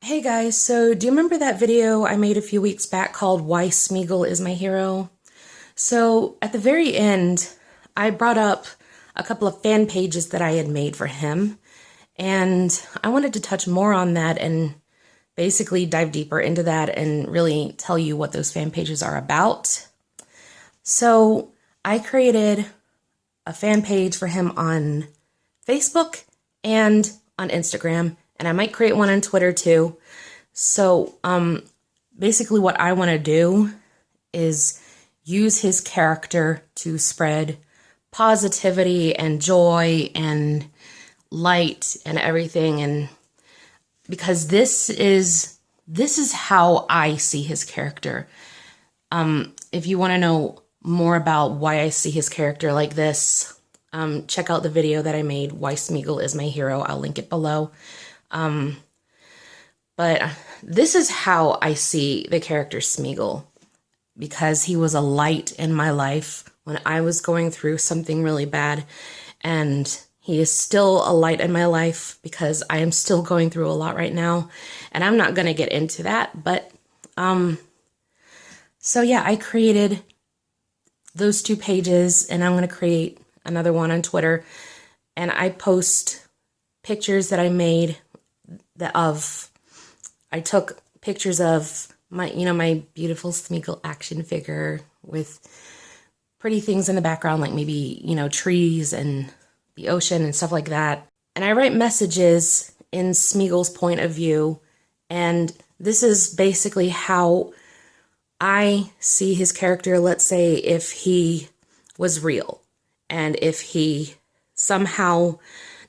Hey guys, so do you remember that video I made a few weeks back called Why Sméagol Is My Hero? So at the very end, I brought up a couple of fan pages that I had made for him, and I wanted to touch more on that and basically dive deeper into that and really tell you what those fan pages are about. So I created a fan page for him on Facebook and on Instagram, and I might create one on Twitter too. So basically what I want to do is use his character to spread positivity and joy and light and everything, and because this is how I see his character. If you want to know more about why I see his character like this, check out the video that I made, Why Sméagol Is My Hero. I'll link it below. But this is how I see the character Sméagol, because he was a light in my life when I was going through something really bad, and he is still a light in my life because I am still going through a lot right now, and I'm not going to get into that, but so yeah, I created those two pages, and I'm going to create another one on Twitter, and I post pictures that I made I took pictures of my beautiful Sméagol action figure with pretty things in the background, like maybe, trees and the ocean and stuff like that. And I write messages in Sméagol's point of view, and this is basically how I see his character. Let's say if he was real, and if he somehow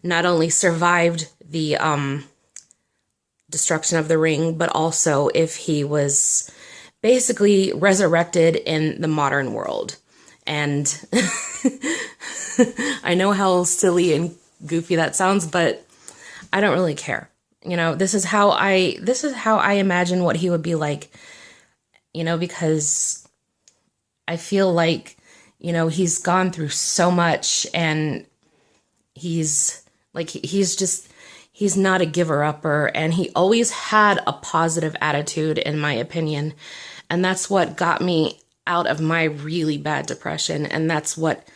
not only survived the destruction of the ring, but also if he was basically resurrected in the modern world. And I know how silly and goofy that sounds, but I don't really care. This is how I imagine what he would be like, because I feel like, he's gone through so much, and he's not a giver-upper, and he always had a positive attitude, in my opinion. And that's what got me out of my really bad depression, and that's what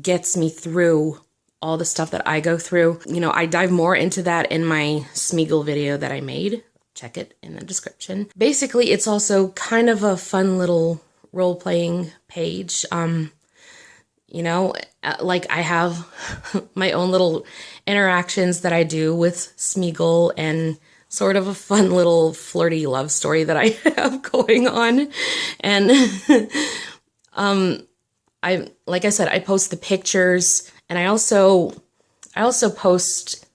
gets me through all the stuff that I go through. I dive more into that in my Sméagol video that I made. Check it in the description. Basically, it's also kind of a fun little role-playing page. Like I have my own little interactions that I do with Sméagol, and sort of a fun little flirty love story that I have going on. And like I said, I post the pictures, and I also post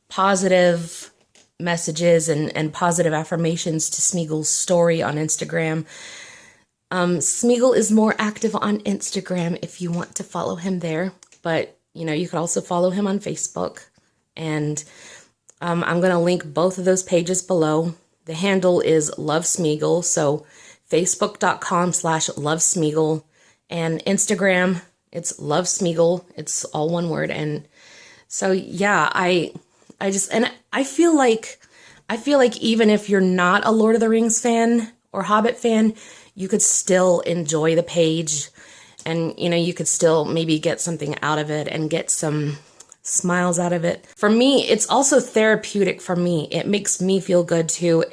positive messages and positive affirmations to Sméagol's story on Instagram. Sméagol is more active on Instagram if you want to follow him there, but you could also follow him on Facebook, and I'm going to link both of those pages below. The handle is Love Sméagol, so facebook.com/Love Sméagol, and Instagram, it's Love Sméagol. It's all one word. And so yeah, I feel like even if you're not a Lord of the Rings fan or Hobbit fan, you could still enjoy the page, and you could still maybe get something out of it and get some smiles out of it. For me, it's also therapeutic for me. It makes me feel good too.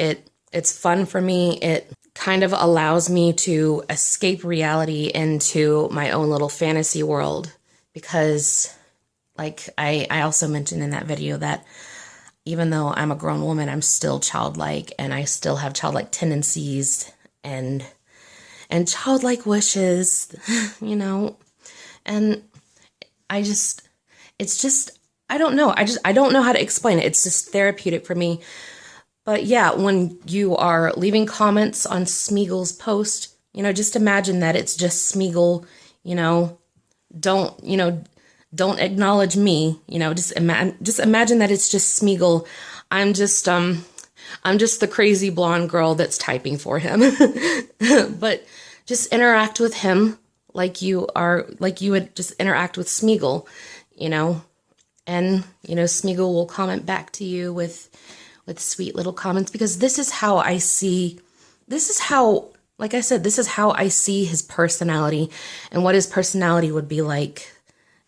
It's fun for me. It kind of allows me to escape reality into my own little fantasy world, because like I also mentioned in that video that even though I'm a grown woman, I'm still childlike, and I still have childlike tendencies and childlike wishes, and I don't know. I don't know how to explain it. It's just therapeutic for me. But yeah, when you are leaving comments on Sméagol's post, just imagine that it's just Sméagol, don't acknowledge me, just imagine that it's just Sméagol. I'm just the crazy blonde girl that's typing for him. But just interact with him like you would just interact with Sméagol, and Sméagol will comment back to you with with sweet little comments, because this is how I see, this is how, like I said, this is how I see his personality and what his personality would be like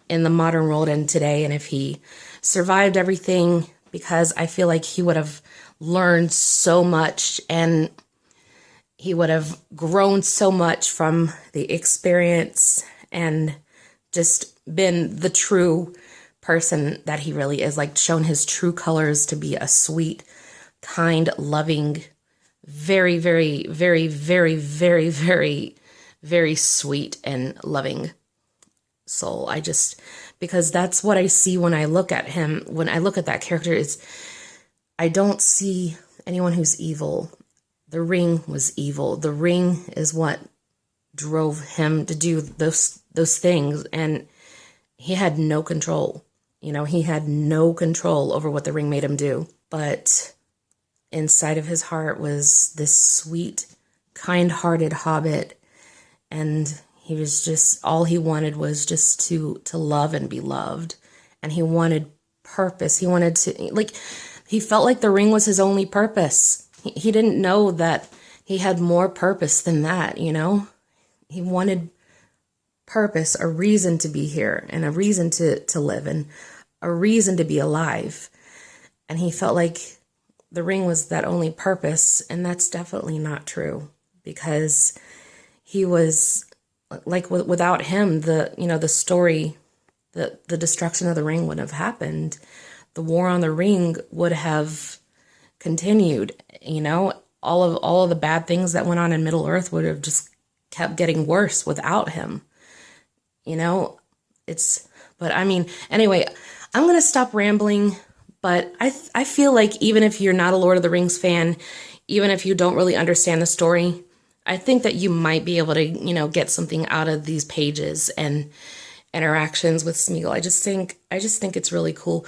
in the modern world and today. And if he survived everything, because I feel like he would have learned so much and he would have grown so much from the experience and just been the true person that he really is, like shown his true colors to be a sweet, kind, loving, very, very, very, very, very, very, very sweet and loving soul. Because that's what I see when I look at him, when I look at that character, is I don't see anyone who's evil. The ring was evil. The ring is what drove him to do those things, and he had no control. He had no control over what the ring made him do. But inside of his heart was this sweet, kind-hearted hobbit, and he was just, all he wanted was just to love and be loved. And he wanted purpose. He wanted to, like, he felt like the ring was his only purpose. He didn't know that he had more purpose than that, He wanted purpose, a reason to be here, and a reason to live, and a reason to be alive. And he felt like the ring was that only purpose, and that's definitely not true, because he was, like, without him, the story, the destruction of the ring would have happened. The war on the ring would have continued, all of the bad things that went on in Middle Earth would have just kept getting worse without him. But I mean, anyway, I'm going to stop rambling, but I feel like even if you're not a Lord of the Rings fan, even if you don't really understand the story, I think that you might be able to, get something out of these pages and interactions with Sméagol. I just think it's really cool,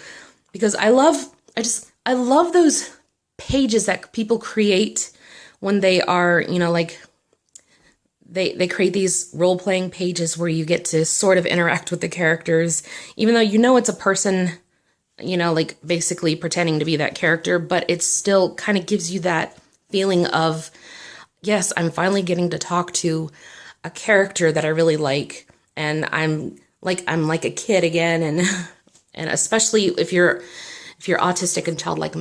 because I love those pages that people create when they are, like, they create these role-playing pages where you get to sort of interact with the characters, even though it's a person, like basically pretending to be that character, but it still kind of gives you that feeling of, yes, I'm finally getting to talk to a character that I really like, and I'm like a kid again, and especially if you're autistic and childlike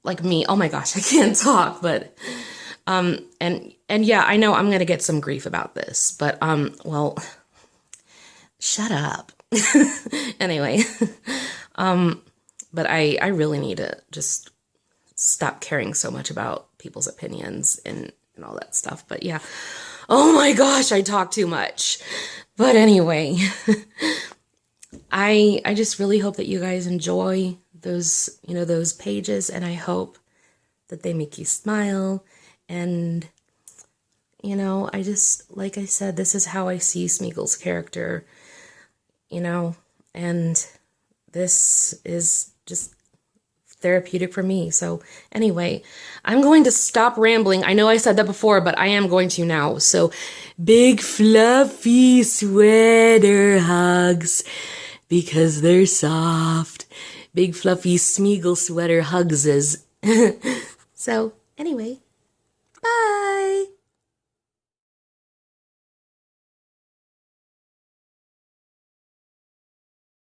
like me. Oh my gosh, I can't talk, but and yeah, I know I'm going to get some grief about this, but well, shut up. Anyway, but I really need to just stop caring so much about people's opinions and all that stuff. But yeah, oh my gosh, I talk too much. But anyway, I just really hope that you guys enjoy those, those pages, and I hope that they make you smile. And, I just, like I said, this is how I see Sméagol's character, and this is just therapeutic for me. So anyway, I'm going to stop rambling. I know I said that before, but I am going to now. So big fluffy sweater hugs, because they're soft. Big fluffy Sméagol sweater hugses. So anyway, bye.